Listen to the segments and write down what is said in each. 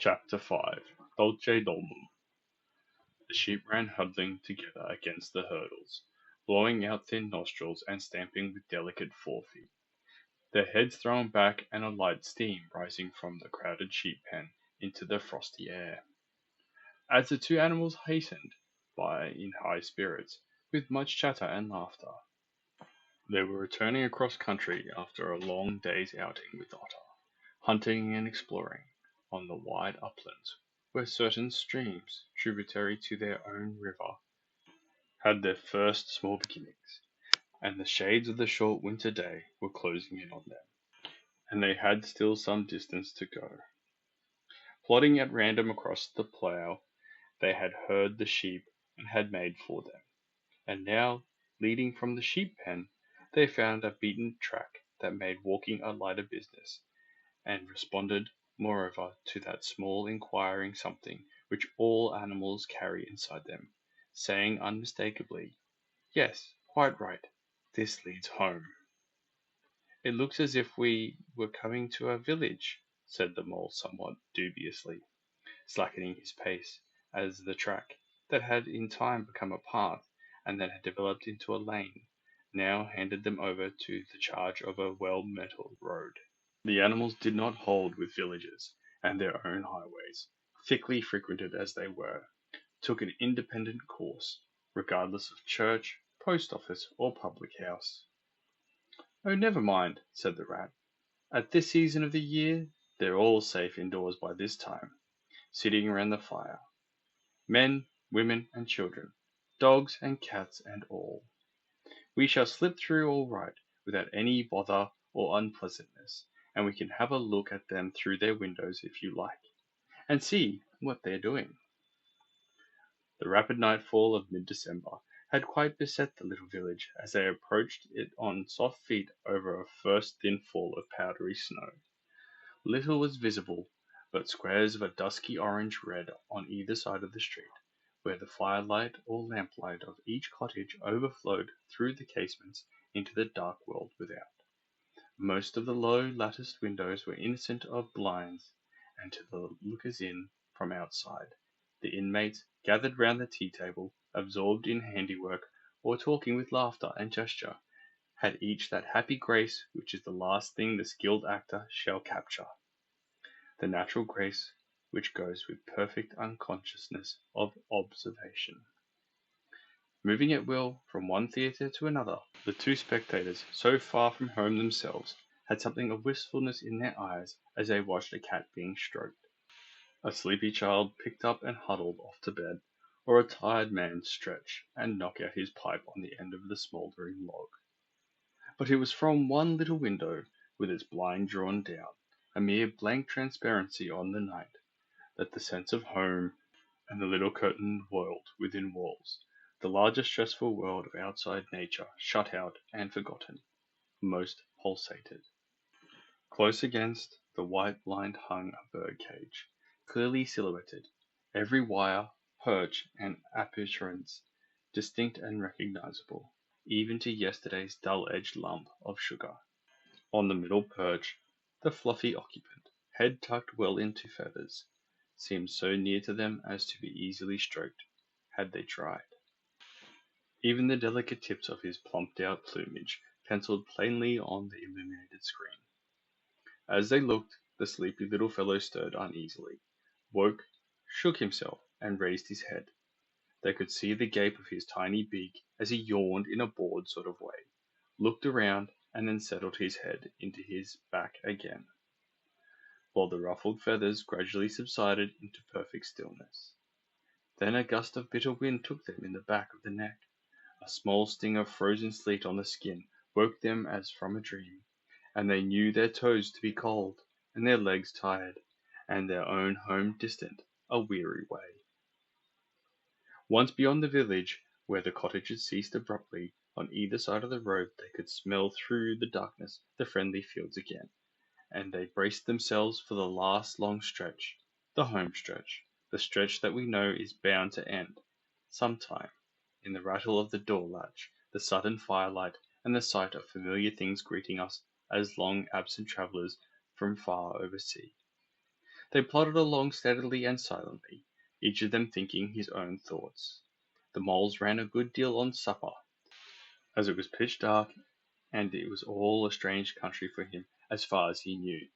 Chapter 5 Dolce Domum. The sheep ran huddling together against the hurdles, blowing out thin nostrils and stamping with delicate forefeet, their heads thrown back and a light steam rising from the crowded sheep pen into the frosty air. As the two animals hastened by in high spirits, with much chatter and laughter, they were returning across country after a long day's outing with Otter, hunting and exploring on the wide uplands, where certain streams, tributary to their own river, had their first small beginnings, and the shades of the short winter day were closing in on them, and they had still some distance to go. Plodding at random across the plough, they had heard the sheep and had made for them, and now, leading from the sheep pen, they found a beaten track that made walking a lighter business, and responded, moreover, to that small inquiring something which all animals carry inside them, saying unmistakably, "Yes, quite right. This leads home." "It looks as if we were coming to a village," said the mole somewhat dubiously, slackening his pace, as the track, that had in time become a path, and then had developed into a lane, now handed them over to the charge of a well-metalled road. The animals did not hold with villages, and their own highways, thickly frequented as they were, took an independent course, regardless of church, post office, or public house. "Oh, never mind," said the rat. "At this season of the year they're all safe indoors by this time, sitting around the fire. Men, women, and children, dogs and cats and all. We shall slip through all right, without any bother or unpleasantness, and we can have a look at them through their windows if you like, and see what they're doing." The rapid nightfall of mid-December had quite beset the little village as they approached it on soft feet over a first thin fall of powdery snow. Little was visible but squares of a dusky orange-red on either side of the street, where the firelight or lamplight of each cottage overflowed through the casements into the dark world without. Most of the low latticed windows were innocent of blinds, and to the lookers-in from outside, the inmates, gathered round the tea-table, absorbed in handiwork, or talking with laughter and gesture, had each that happy grace which is the last thing the skilled actor shall capture, the natural grace which goes with perfect unconsciousness of observation. Moving at will from one theatre to another, the two spectators, so far from home themselves, had something of wistfulness in their eyes as they watched a cat being stroked, a sleepy child picked up and huddled off to bed, or a tired man stretch and knock out his pipe on the end of the smouldering log. But it was from one little window, with its blind drawn down, a mere blank transparency on the night, that the sense of home and the little curtained world within walls, the larger stressful world of outside nature, shut out and forgotten, most pulsated. Close against the white blind hung a bird cage, clearly silhouetted, every wire, perch, and appurtenance distinct and recognizable, even to yesterday's dull-edged lump of sugar. On the middle perch, the fluffy occupant, head tucked well into feathers, seemed so near to them as to be easily stroked, had they tried. Even the delicate tips of his plumped-out plumage penciled plainly on the illuminated screen. As they looked, the sleepy little fellow stirred uneasily, woke, shook himself, and raised his head. They could see the gape of his tiny beak as he yawned in a bored sort of way, looked around, and then settled his head into his back again, while the ruffled feathers gradually subsided into perfect stillness. Then a gust of bitter wind took them in the back of the neck. A small sting of frozen sleet on the skin woke them as from a dream, and they knew their toes to be cold, and their legs tired, and their own home distant, a weary way. Once beyond the village, where the cottages ceased abruptly, on either side of the road they could smell through the darkness the friendly fields again, and they braced themselves for the last long stretch, the home stretch, the stretch that we know is bound to end, sometime, in the rattle of the door latch, the sudden firelight, and the sight of familiar things greeting us as long absent travellers from far over sea. They plodded along steadily and silently, each of them thinking his own thoughts. The moles ran a good deal on supper, as it was pitch dark, and it was all a strange country for him as far as he knew,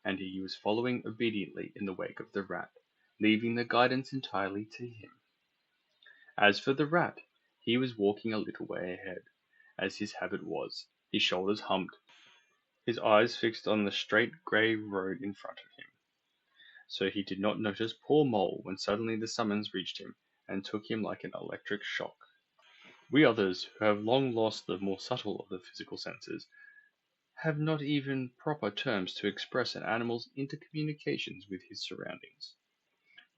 and he was following obediently in the wake of the rat, leaving the guidance entirely to him. As for the rat, he was walking a little way ahead, as his habit was, his shoulders humped, his eyes fixed on the straight grey road in front of him. So he did not notice poor Mole when suddenly the summons reached him and took him like an electric shock. We others, who have long lost the more subtle of the physical senses, have not even proper terms to express an animal's intercommunications with his surroundings,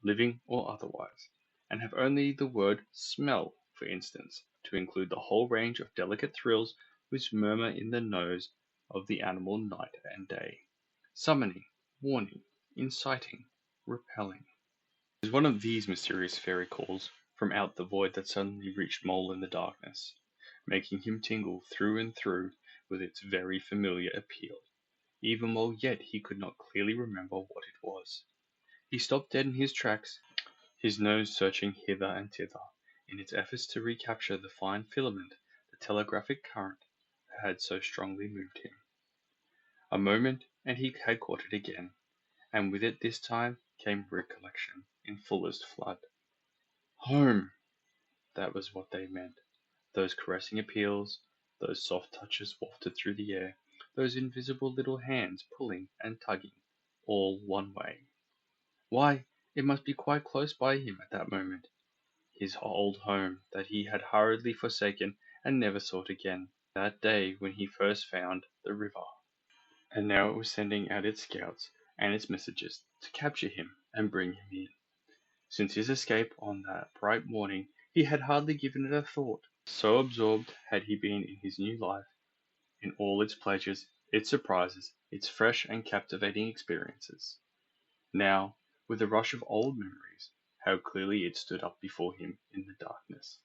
living or otherwise, and have only the word smell, for instance, to include the whole range of delicate thrills which murmur in the nose of the animal night and day, summoning, warning, inciting, repelling. It was one of these mysterious fairy calls from out the void that suddenly reached Mole in the darkness, making him tingle through and through with its very familiar appeal, even while yet he could not clearly remember what it was. He stopped dead in his tracks, his nose searching hither and thither in its efforts to recapture the fine filament, the telegraphic current that had so strongly moved him. A moment, and he had caught it again, and with it this time came recollection in fullest flood. Home! That was what they meant. Those caressing appeals, those soft touches wafted through the air, those invisible little hands pulling and tugging, all one way. Why, it must be quite close by him at that moment. His old home that he had hurriedly forsaken and never sought again, that day when he first found the river. And now it was sending out its scouts and its messengers to capture him and bring him in. Since his escape on that bright morning he had hardly given it a thought, so absorbed had he been in his new life, in all its pleasures, its surprises, its fresh and captivating experiences. Now, with a rush of old memories, how clearly it stood up before him in the darkness.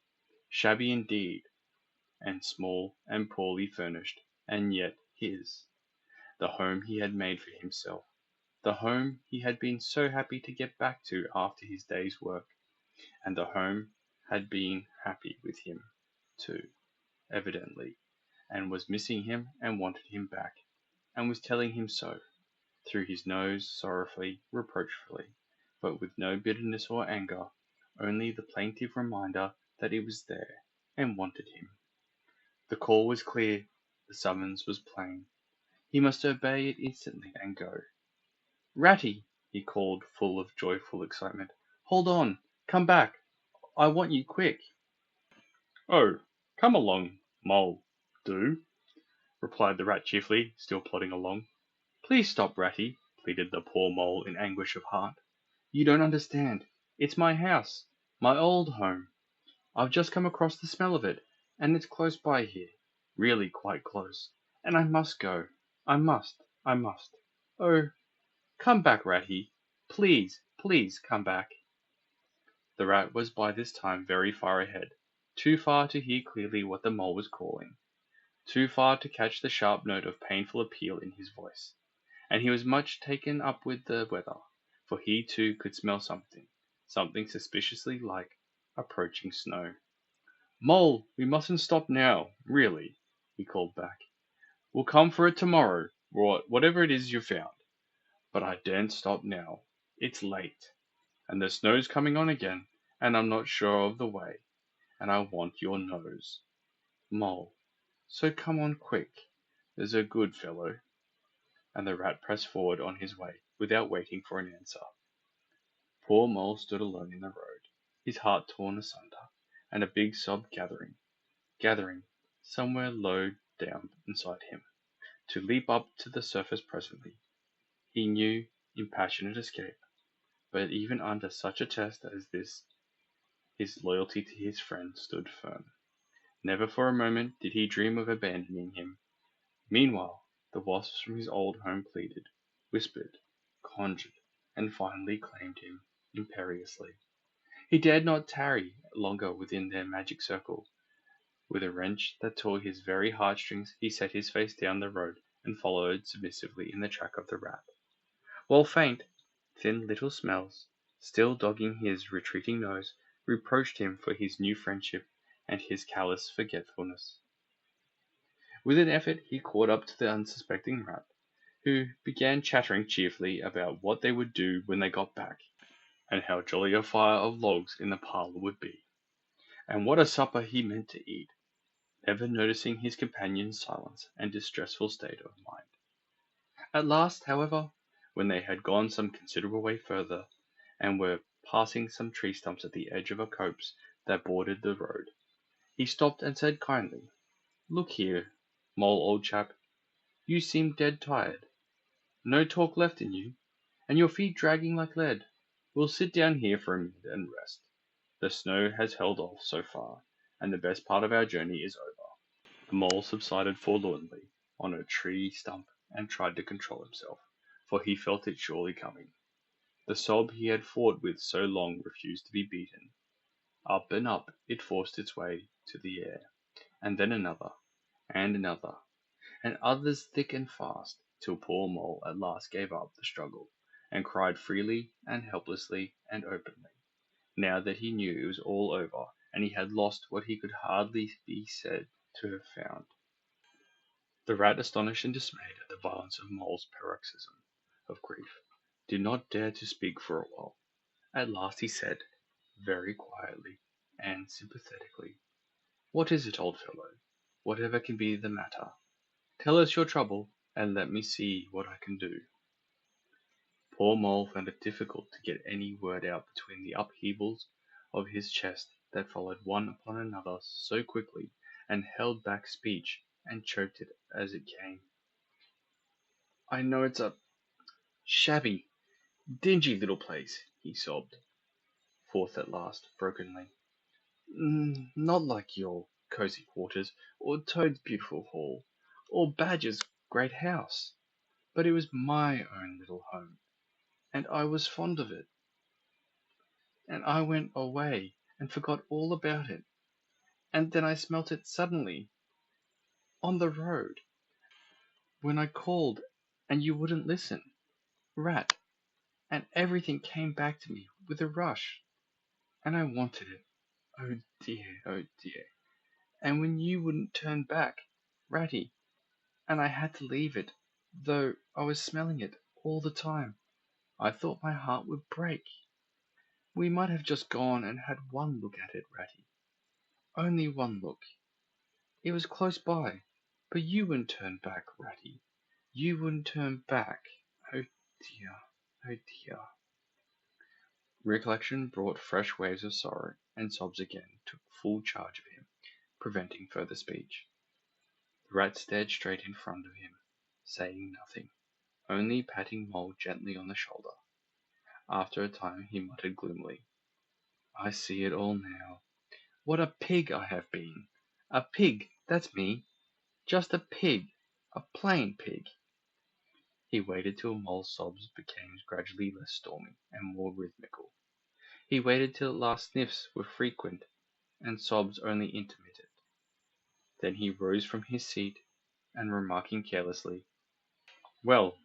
Shabby indeed, and small and poorly furnished, and yet his. The home he had made for himself. The home he had been so happy to get back to after his day's work. And the home had been happy with him, too, evidently, and was missing him and wanted him back, and was telling him so, through his nose sorrowfully, reproachfully, but with no bitterness or anger, only the plaintive reminder that it was there, and wanted him. The call was clear, the summons was plain. He must obey it instantly and go. Ratty, he called, full of joyful excitement. Hold on! Come back! I want you quick! Oh, come along, Mole, do, replied the rat cheerfully, still plodding along. Please stop, Ratty, pleaded the poor Mole in anguish of heart. You don't understand. It's my house, my old home. I've just come across the smell of it, and it's close by here, really quite close, and I must go. I must. Oh, come back, Ratty. Please, please come back. The rat was by this time very far ahead, too far to hear clearly what the mole was calling, too far to catch the sharp note of painful appeal in his voice, and he was much taken up with the weather, for he too could smell something suspiciously like approaching snow. Mole, we mustn't stop now, really, he called back. We'll come for it tomorrow, or whatever it is you found. But I daren't stop now. It's late, and the snow's coming on again, and I'm not sure of the way, and I want your nose, Mole. So come on quick, there's a good fellow. And the rat pressed forward on his way, without waiting for an answer. Poor Mole stood alone in the road, his heart torn asunder, and a big sob gathering, somewhere low down inside him, to leap up to the surface presently. He knew, in passionate escape, but even under such a test as this, his loyalty to his friend stood firm. Never for a moment did he dream of abandoning him. Meanwhile, the wasps from his old home pleaded, whispered, conjured, and finally claimed him imperiously. He dared not tarry longer within their magic circle. With a wrench that tore his very heartstrings, he set his face down the road and followed submissively in the track of the rat. While faint, Thin little Smells, still dogging his retreating nose, reproached him for his new friendship and his callous forgetfulness. With an effort he caught up to the unsuspecting Rat, who began chattering cheerfully about what they would do when they got back, and how jolly a fire of logs in the parlour would be, and what a supper he meant to eat, never noticing his companion's silence and distressful state of mind. At last, however, when they had gone some considerable way further, and were passing some tree stumps at the edge of a copse that bordered the road, he stopped and said kindly, "Look here, Mole, old chap, you seem dead tired. No talk left in you, and your feet dragging like lead. We'll sit down here for a minute and rest. The snow has held off so far, and the best part of our journey is over." The Mole subsided forlornly on a tree stump and tried to control himself, for he felt it surely coming. The sob he had fought with so long refused to be beaten. Up and up it forced its way to the air, and then another, and another, and others thick and fast, till poor Mole at last gave up the struggle, and cried freely and helplessly and openly, now that he knew it was all over, and he had lost what he could hardly be said to have found. The Rat, astonished and dismayed at the violence of Mole's paroxysm of grief, did not dare to speak for a while. At last he said, very quietly and sympathetically, "What is it, old fellow? Whatever can be the matter? Tell us your trouble, and let me see what I can do." Poor Mole found it difficult to get any word out between the upheavals of his chest that followed one upon another so quickly, and held back speech and choked it as it came. "I know it's a shabby, dingy little place," he sobbed forth at last, brokenly. "Not like your cozy quarters, or Toad's beautiful hall, or Badger's great house. But it was my own little home, and I was fond of it. And I went away and forgot all about it. And then I smelt it suddenly, on the road, when I called and you wouldn't listen. Rat, and everything came back to me with a rush. And I wanted it. Oh dear, oh dear. And when you wouldn't turn back, Ratty, and I had to leave it, though I was smelling it all the time, I thought my heart would break. We might have just gone and had one look at it, Ratty. Only one look. It was close by, but you wouldn't turn back, Ratty. You wouldn't turn back. Oh dear, oh dear." Recollection brought fresh waves of sorrow, and sobs again took full charge of him, preventing further speech. The Rat stared straight in front of him, saying nothing, only patting Mole gently on the shoulder. After a time he muttered gloomily, "I see it all now. What a pig I have been! A pig, that's me! Just a pig! A plain pig!" He waited till Mole's sobs became gradually less stormy and more rhythmical. He waited till at last sniffs were frequent and sobs only intermittent. Then he rose from his seat, and remarking carelessly, "Well,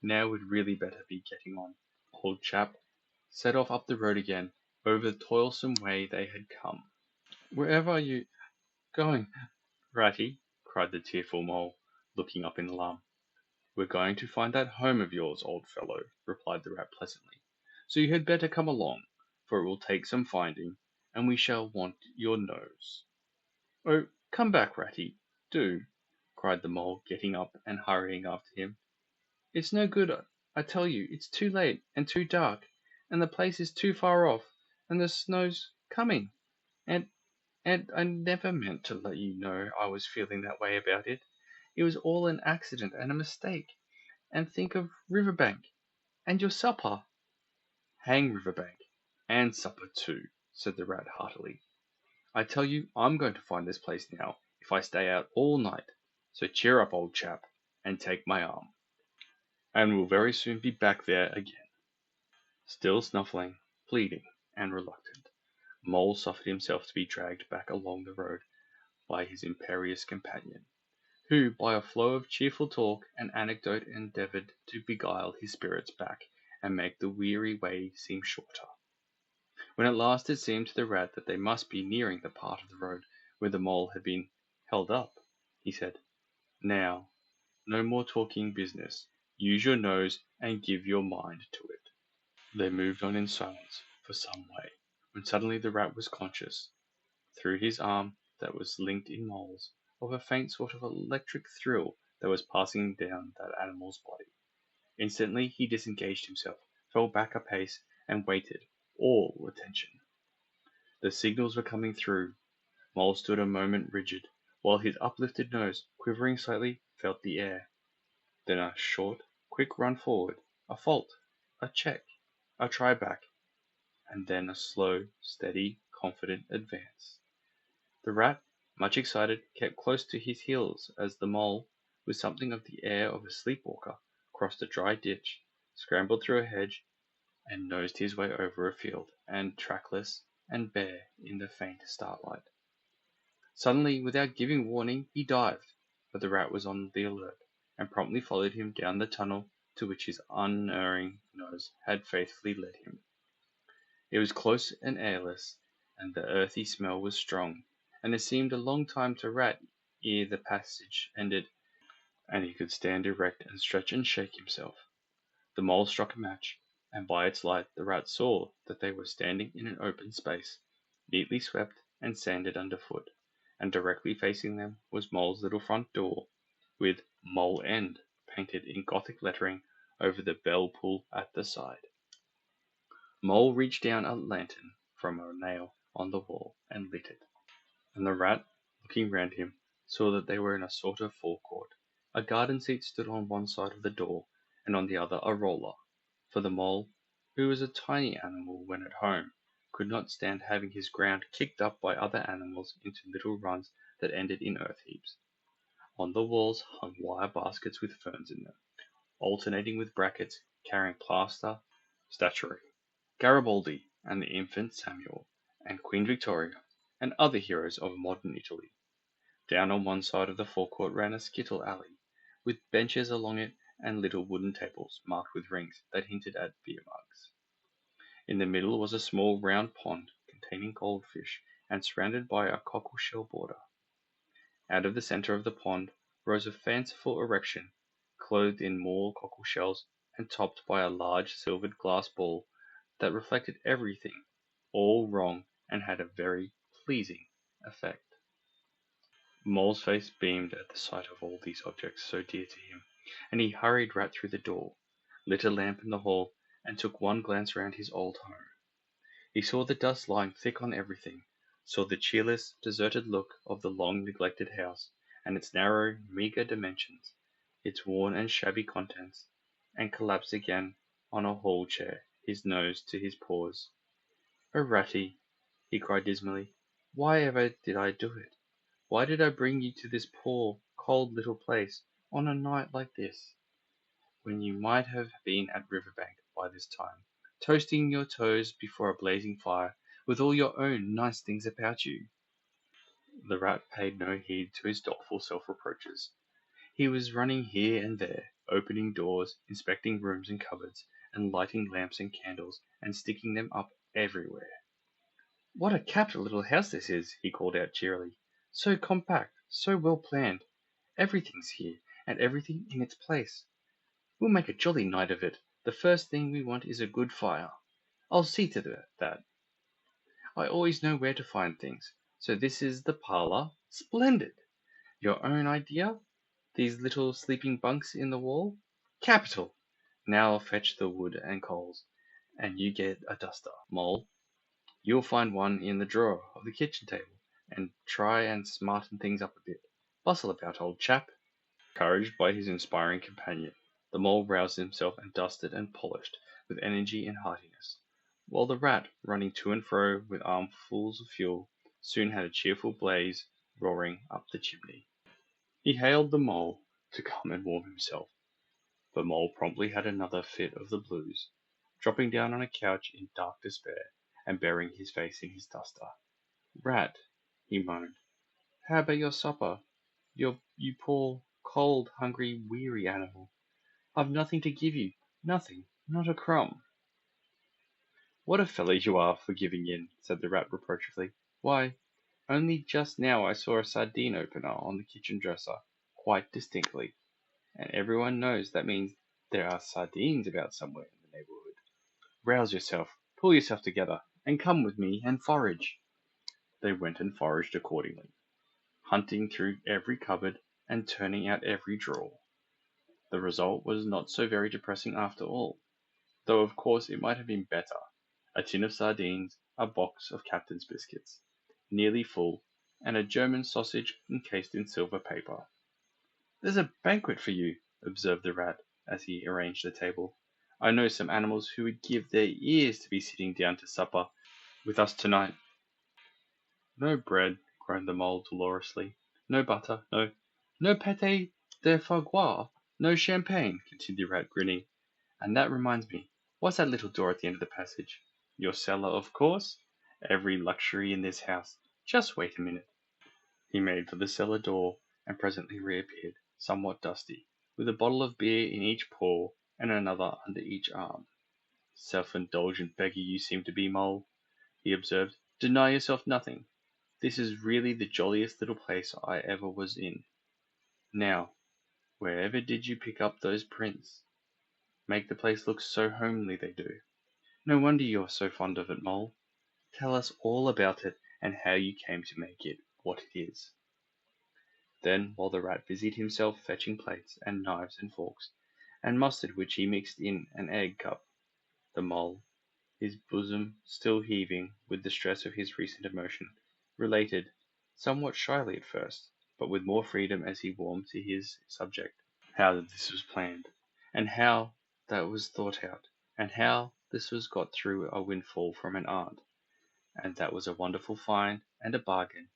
now we'd really better be getting on, old chap," set off up the road again, over the toilsome way they had come. "Wherever are you going, Ratty?" cried the tearful Mole, looking up in alarm. "We're going to find that home of yours, old fellow," replied the Rat pleasantly. "So you had better come along, for it will take some finding, and we shall want your nose." "Oh, come back, Ratty, do!" cried the Mole, getting up and hurrying after him. "It's no good, I tell you. It's too late and too dark, and the place is too far off, and the snow's coming. And I never meant to let you know I was feeling that way about it. It was all an accident and a mistake. And think of Riverbank, and your supper." "Hang Riverbank, and supper too," said the Rat heartily. "I tell you I'm going to find this place now, if I stay out all night. So cheer up, old chap, and take my arm, and we'll very soon be back there again." Still snuffling, pleading, and reluctant, Mole suffered himself to be dragged back along the road by his imperious companion, who by a flow of cheerful talk and anecdote endeavoured to beguile his spirits back and make the weary way seem shorter. When at last it seemed to the rat that they must be nearing the part of the road where the mole had been held up, he said, "Now, no more talking business. Use your nose and give your mind to it." They moved on in silence for some way, when suddenly the rat was conscious, through his arm that was linked in Mole's, of a faint sort of electric thrill that was passing down that animal's body. Instantly he disengaged himself, fell back a pace, and waited, all attention. The signals were coming through. Mole stood a moment rigid, while his uplifted nose, quivering slightly, felt the air. Then a short, quick run forward, a halt, a check, a try back, and then a slow, steady, confident advance. The rat, much excited, kept close to his heels as the mole, with something of the air of a sleepwalker, crossed a dry ditch, scrambled through a hedge, and nosed his way over a field, and trackless and bare in the faint starlight. Suddenly, without giving warning, he dived, but the rat was on the alert, and promptly followed him down the tunnel to which his unerring nose had faithfully led him. It was close and airless, and the earthy smell was strong, and it seemed a long time to Rat ere the passage ended, and he could stand erect and stretch and shake himself. The mole struck a match, and by its light the rat saw that they were standing in an open space, neatly swept and sanded underfoot, and directly facing them was Mole's little front door, with "Mole End" painted in Gothic lettering over the bell pull at the side. Mole reached down a lantern from a nail on the wall and lit it, and the rat, looking round him, saw that they were in a sort of forecourt. A garden seat stood on one side of the door, and on the other a roller, for the mole, who was a tiny animal when at home, could not stand having his ground kicked up by other animals into little runs that ended in earth heaps. On the walls hung wire baskets with ferns in them, alternating with brackets carrying plaster, statuary, Garibaldi, and the infant Samuel, and Queen Victoria, and other heroes of modern Italy. Down on one side of the forecourt ran a skittle alley, with benches along it and little wooden tables marked with rings that hinted at beer mugs. In the middle was a small round pond containing goldfish, and surrounded by a cockle-shell border. Out of the centre of the pond rose a fanciful erection, clothed in more cockle-shells, and topped by a large silvered glass ball that reflected everything, all wrong, and had a very pleasing effect. Mole's face beamed at the sight of all these objects so dear to him, and he hurried right through the door, lit a lamp in the hall, and took one glance round his old home. He saw the dust lying thick on everything, saw the cheerless, deserted look of the long-neglected house, and its narrow, meagre dimensions, its worn and shabby contents, and collapsed again on a hall chair, his nose to his paws. "Oh, Ratty," he cried dismally, "why ever did I do it? Why did I bring you to this poor, cold little place, on a night like this, when you might have been at Riverbank by this time, toasting your toes before a blazing fire, with all your own nice things about you?" The rat paid no heed to his doubtful self-reproaches. He was running here and there, opening doors, inspecting rooms and cupboards, and lighting lamps and candles, and sticking them up everywhere. "What a capital little house this is!" he called out cheerily. "So compact, so well planned. Everything's here, and everything in its place. We'll make a jolly night of it. The first thing we want is a good fire. I'll see to that. I always know where to find things. So this is the parlour. Splendid! Your own idea? These little sleeping bunks in the wall? Capital! Now I'll fetch the wood and coals, and you get a duster, Mole. You'll find one in the drawer of the kitchen table, and try and smarten things up a bit. Bustle about, old chap." Encouraged by his inspiring companion, the mole roused himself and dusted and polished with energy and heartiness, while the rat, running to and fro with armfuls of fuel, soon had a cheerful blaze roaring up the chimney. He hailed the mole to come and warm himself, but Mole promptly had another fit of the blues, dropping down on a couch in dark despair, and burying his face in his duster. "Rat," he moaned, "how about your supper? You poor, cold, hungry, weary animal. I've nothing to give you, nothing, Not a crumb. What a fellow you are for giving in, said the rat reproachfully. Why, only just now I saw a sardine opener on the kitchen dresser, quite distinctly, and everyone knows that means there are sardines about somewhere in the neighborhood. Rouse yourself, pull yourself together, and come with me and forage. They went and foraged accordingly, hunting through every cupboard and turning out every drawer. The result was not so very depressing after all, though of course it might have been better. A tin of sardines, a box of captain's biscuits, nearly full, and a German sausage encased in silver paper. There's a banquet for you, observed the rat, as he arranged the table. I know some animals who would give their ears to be sitting down to supper with us tonight. No bread, groaned the mole dolorously. No butter, no pâté de foie gras, no champagne, continued the rat, grinning. And that reminds me, what's that little door at the end of the passage? Your cellar, of course. Every luxury in this house. Just wait a minute. He made for the cellar door, and presently reappeared, somewhat dusty, with a bottle of beer in each paw and another under each arm. Self-indulgent beggar you seem to be, Mole, he observed. Deny yourself nothing. This is really the jolliest little place I ever was in. Now, wherever did you pick up those prints? Make the place look so homely, they do. No wonder you're so fond of it, Mole. Tell us all about it, and how you came to make it what it is. Then, while the rat busied himself fetching plates, and knives and forks, and mustard which he mixed in an egg cup, the mole, his bosom still heaving with the stress of his recent emotion, related, somewhat shyly at first, but with more freedom as he warmed to his subject, how that this was planned, and how that was thought out, and how this was got through a windfall from an aunt, and that was a wonderful find and a bargain,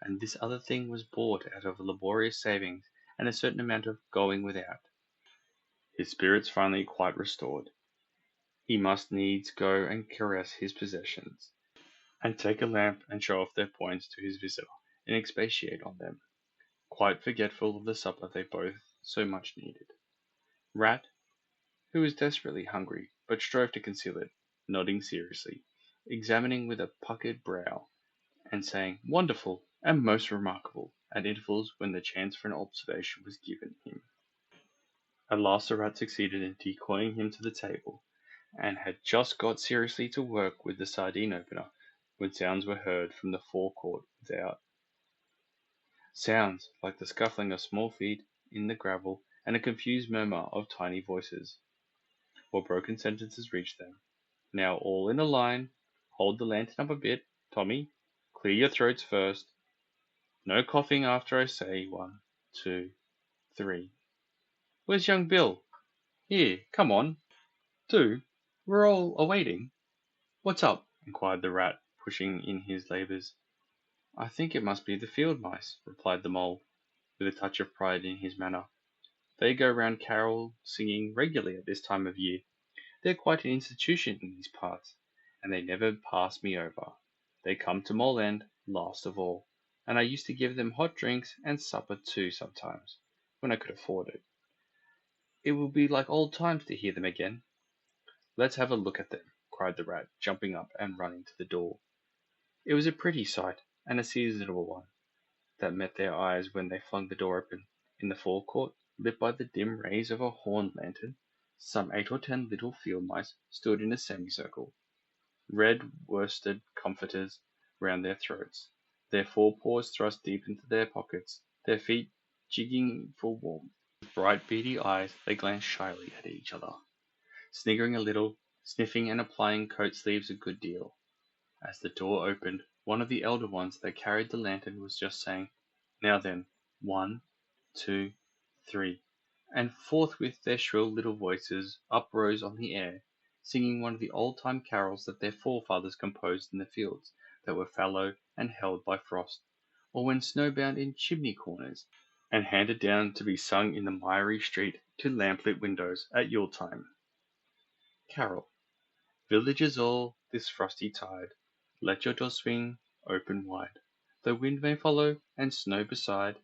and this other thing was bought out of laborious savings and a certain amount of going without. His spirits finally quite restored, he must needs go and caress his possessions, and take a lamp and show off their points to his visitor, and expatiate on them, quite forgetful of the supper they both so much needed. Rat, who was desperately hungry, but strove to conceal it, nodding seriously, examining with a puckered brow, and saying "Wonderful" and "Most remarkable" at intervals when the chance for an observation was given him. At last the rat succeeded in decoying him to the table, and had just got seriously to work with the sardine opener when sounds were heard from the forecourt without. Sounds like the scuffling of small feet in the gravel and a confused murmur of tiny voices, while broken sentences reached them. Now all in a line. Hold the lantern up a bit, Tommy. Clear your throats first. No coughing after I say 1, 2, 3. Where's young Bill? Here, come on. Do. We're all awaiting. What's up? Inquired the rat, pushing in his labours. I think it must be the field mice, replied the mole, with a touch of pride in his manner. They go round carol singing regularly at this time of year. They're quite an institution in these parts, and they never pass me over. They come to Mole End last of all, and I used to give them hot drinks and supper too sometimes, when I could afford it. It will be like old times to hear them again. Let's have a look at them, cried the rat, jumping up and running to the door. It was a pretty sight, and a seasonable one, that met their eyes when they flung the door open. In the forecourt, lit by the dim rays of a horn lantern, some 8 or 10 little field mice stood in a semicircle, red worsted comforters round their throats, their forepaws thrust deep into their pockets, their feet jigging for warmth. With bright beady eyes they glanced shyly at each other, sniggering a little, sniffing and applying coat sleeves a good deal. As the door opened, one of the elder ones that carried the lantern was just saying, Now then, 1, 2, 3, and forthwith their shrill little voices uprose on the air, singing one of the old-time carols that their forefathers composed in the fields that were fallow and held by frost, or when snowbound in chimney corners, and handed down to be sung in the miry street to lamplit windows at Yule-time. Carol. Villagers all, this frosty tide, let your door swing open wide. Though wind may follow, and snow beside,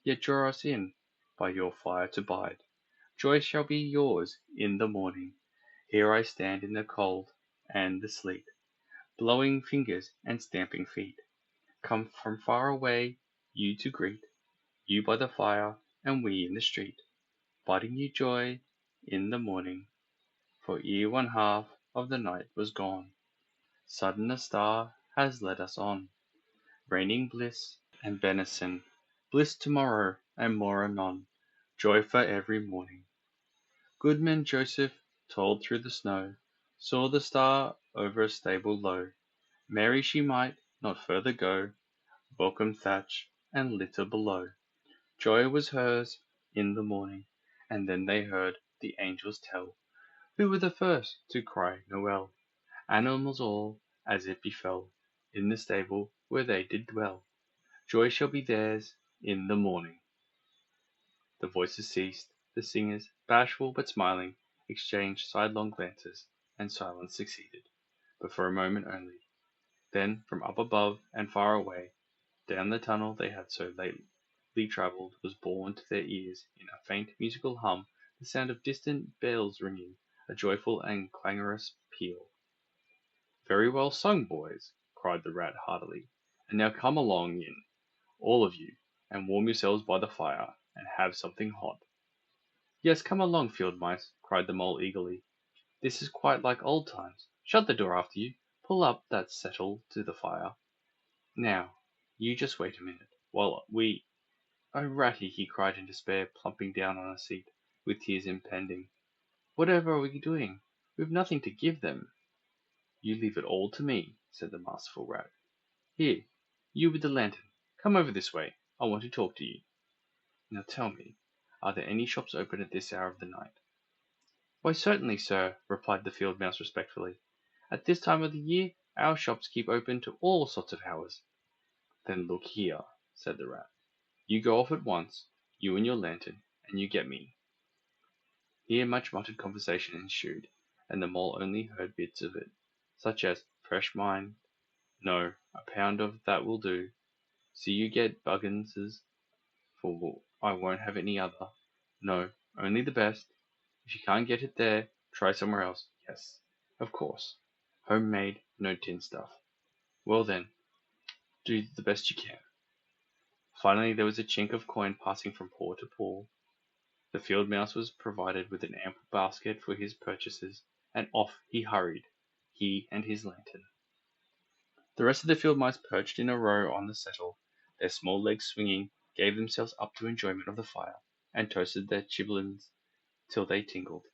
yet draw us in, by your fire to bide. Joy shall be yours in the morning, Here I stand in the cold and the sleet, blowing fingers and stamping feet. Come from far away, you to greet, you by the fire and we in the street, bidding you joy in the morning, for ere one half of the night was gone, sudden a star has led us on, raining bliss and benison, bliss tomorrow and more anon, joy for every morning. Goodman Joseph toiled through the snow, saw the star over a stable low. Mary she might not further go, welcome thatch and litter below. Joy was hers in the morning, and then they heard the angels tell, who were the first to cry Noel. Animals all, as it befell, in the stable where they did dwell. Joy shall be theirs in the morning. The voices ceased, the singers, bashful but smiling, exchanged sidelong glances, and silence succeeded, but for a moment only. Then, from up above and far away, down the tunnel they had so lately travelled, was borne to their ears, in a faint musical hum, the sound of distant bells ringing, a joyful and clangorous peal. "Very well sung, boys!" cried the Rat heartily. "And now come along in, all of you, and warm yourselves by the fire, and have something hot." "Yes, come along, Field Mice!" cried the Mole eagerly. "This is quite like old times. Shut the door after you. Pull up that settle to the fire. Now, you just wait a minute, while we—" "Oh, Ratty!" he cried in despair, plumping down on a seat, with tears impending. "Whatever are we doing? We've nothing to give them." "You leave it all to me," said the masterful Rat. "Here, you with the lantern, come over this way. I want to talk to you. Now tell me, are there any shops open at this hour of the night?" "Why, certainly, sir," replied the Field Mouse respectfully. "At this time of the year our shops keep open to all sorts of hours." "Then look here," said the Rat. "You go off at once, you and your lantern, and you get me." Here much muttered conversation ensued, and the Mole only heard bits of it, such as "fresh mind," "No, a pound of that will do," "See you get Bugginses, for I won't have any other," "No, only the best," "If you can't get it there, try somewhere else," "Yes, of course, home made, no tin stuff." "Well then, do the best you can." Finally there was a chink of coin passing from paw to paw. The Field Mouse was provided with an ample basket for his purchases, and off he hurried, he and his lantern. The rest of the Field Mice perched in a row on the settle, their small legs swinging, gave themselves up to enjoyment of the fire, and toasted their chibblins till they tingled,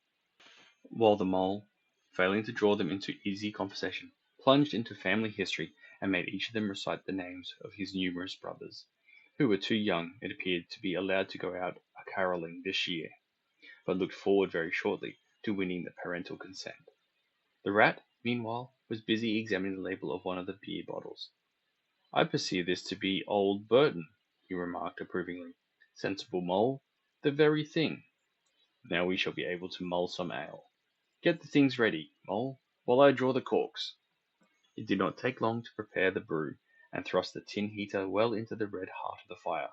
while the Mole, failing to draw them into easy conversation, plunged into family history, and made each of them recite the names of his numerous brothers, who were too young, it appeared, to be allowed to go out a-carolling this year, but looked forward very shortly to winning the parental consent. The Rat, meanwhile, was busy examining the label of one of the beer bottles. "I perceive this to be old Burton," he remarked approvingly. "Sensible Mole, the very thing. Now we shall be able to mull some ale. Get the things ready, Mole, while I draw the corks." It did not take long to prepare the brew, and thrust the tin heater well into the red heart of the fire,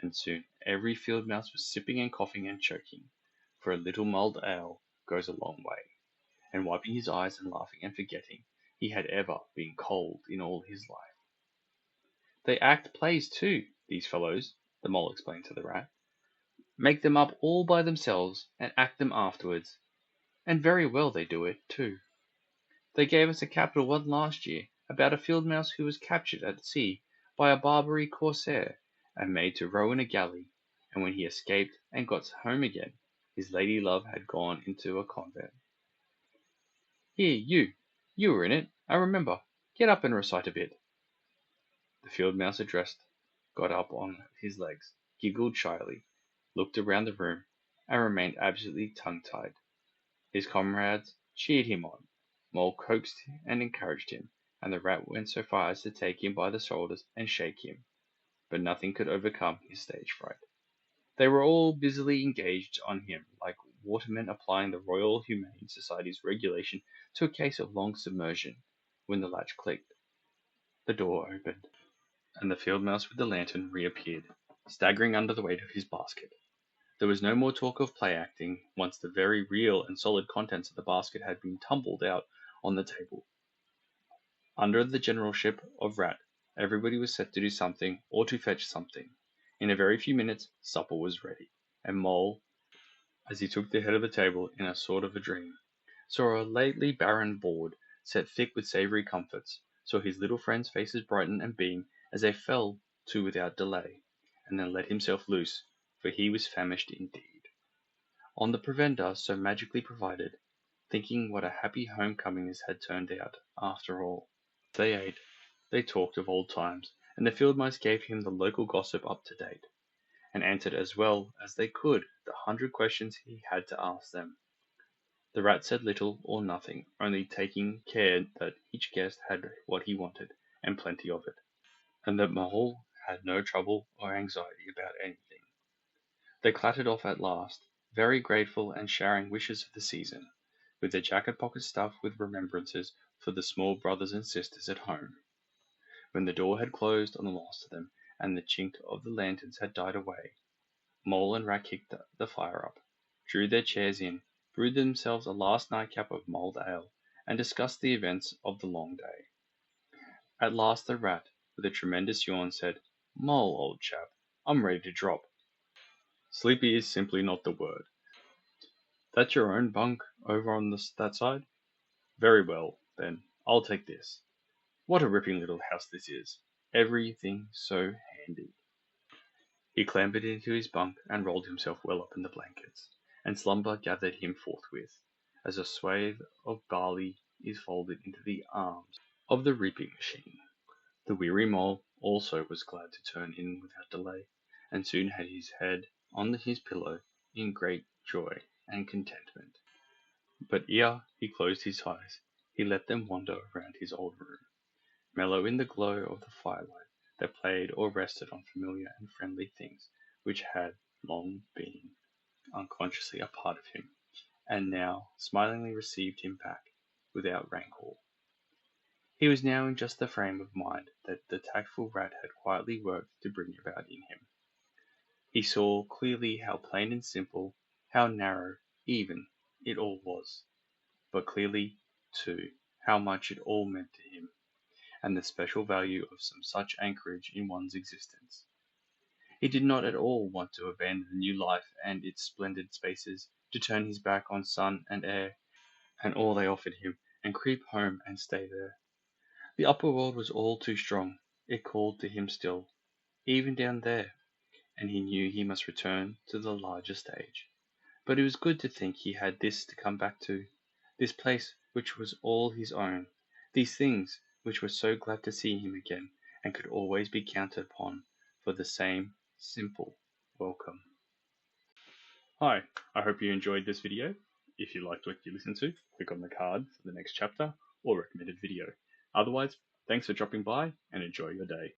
and soon every Field Mouse was sipping and coughing and choking, for a little mulled ale goes a long way, and wiping his eyes and laughing and forgetting he had ever been cold in all his life. "They act plays too, these fellows," the Mole explained to the Rat. "Make them up all by themselves, and act them afterwards. And very well they do it, too. They gave us a capital one last year, about a Field Mouse who was captured at sea by a Barbary corsair, and made to row in a galley, and when he escaped and got home again, his lady love had gone into a convent. Here, you were in it, I remember. Get up and recite a bit." The Field Mouse addressed got up on his legs, giggled shyly, looked around the room, and remained absolutely tongue-tied. His comrades cheered him on, Mole coaxed and encouraged him, and the Rat went so far as to take him by the shoulders and shake him, but nothing could overcome his stage fright. They were all busily engaged on him, like watermen applying the Royal Humane Society's regulation to a case of long submersion, when the latch clicked, the door opened, and the Field Mouse with the lantern reappeared, staggering under the weight of his basket. There was no more talk of play acting once the very real and solid contents of the basket had been tumbled out on the table. Under the generalship of Rat, everybody was set to do something or to fetch something. In a very few minutes supper was ready, and Mole, as he took the head of the table in a sort of a dream, saw a lately barren board set thick with savoury comforts, saw his little friends' faces brighten and beam as they fell to without delay, and then let himself loose, for he was famished indeed. On the provender so magically provided, thinking what a happy homecoming this had turned out, after all. They ate, they talked of old times, and the field mice gave him the local gossip up to date, and answered as well as they could the 100 questions he had to ask them. The Rat said little or nothing, only taking care that each guest had what he wanted, and plenty of it, and that Mole had no trouble or anxiety about anything. They clattered off at last, very grateful and showering wishes of the season, with their jacket pockets stuffed with remembrances for the small brothers and sisters at home. When the door had closed on the last of them, and the chink of the lanterns had died away, Mole and Rat kicked the fire up, drew their chairs in, brewed themselves a last nightcap of mulled ale, and discussed the events of the long day. At last the Rat, with a tremendous yawn, said, "Mole, old chap, I'm ready to drop." Sleepy is simply not the word. That your own bunk over on that side? Very well, then, I'll take this. What a ripping little house this is. Everything so handy. He clambered into his bunk and rolled himself well up in the blankets, and slumber gathered him forthwith, as a swathe of barley is folded into the arms of the reaping machine. The weary Mole also was glad to turn in without delay, and soon had his head on his pillow in great joy and contentment. But ere he closed his eyes, he let them wander round his old room, mellow in the glow of the firelight that played or rested on familiar and friendly things which had long been unconsciously a part of him, and now smilingly received him back without rancour. He was now in just the frame of mind that the tactful Rat had quietly worked to bring about in him. He saw clearly how plain and simple, how narrow, even, it all was, but clearly, too, how much it all meant to him, and the special value of some such anchorage in one's existence. He did not at all want to abandon the new life and its splendid spaces, to turn his back on sun and air, and all they offered him, and creep home and stay there. The upper world was all too strong. It called to him still, even down there, and he knew he must return to the larger stage. But it was good to think he had this to come back to, this place which was all his own, these things which were so glad to see him again, and could always be counted upon for the same simple welcome. Hi, I hope you enjoyed this video. If you liked what you listened to, click on the card for the next chapter or recommended video. Otherwise, thanks for dropping by and enjoy your day.